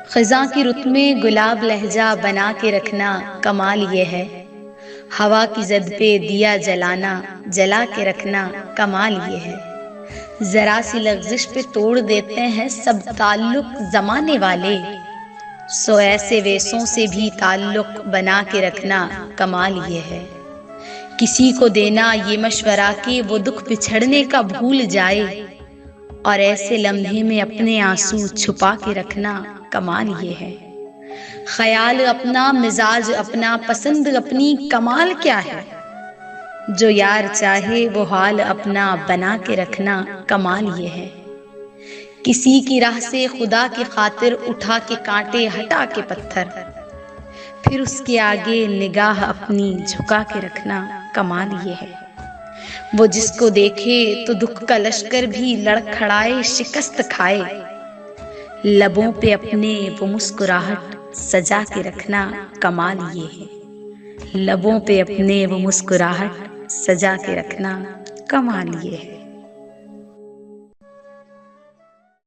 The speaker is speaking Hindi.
ख़ज़ां की रुत में गुलाब लहजा बना के रखना कमाल ये है। हवा की ज़द पे दिया जलाना जला के रखना कमाल ये है। ज़रा सी लग़ज़िश पे तोड़ देते हैं सब ताल्लुक़ ज़माने वाले, सो ऐसे वेसों से भी ताल्लुक़ बना के रखना कमाल ये है। किसी को देना ये मशवरा कि वो दुख बिछड़ने का भूल जाए, और ऐसे लम्हे में अपने आंसू छुपा के रखना कमाल ये है। ख्याल अपना, मिजाज अपना, पसंद अपनी, कमाल क्या है। जो यार चाहे वो हाल अपना बना के रखना कमाल ये है। किसी की राह से खुदा की खातिर उठा के कांटे हटा के पत्थर, फिर उसके आगे निगाह अपनी झुका के रखना कमाल ये है। वो जिसको देखे तो दुख का लश्कर भी लड़खड़ाए शिकस्त खाए, लबों पे अपने वो मुस्कुराहट सजा के रखना कमाल ये है। लबों पे अपने वो मुस्कुराहट सजा के रखना कमाल ये है।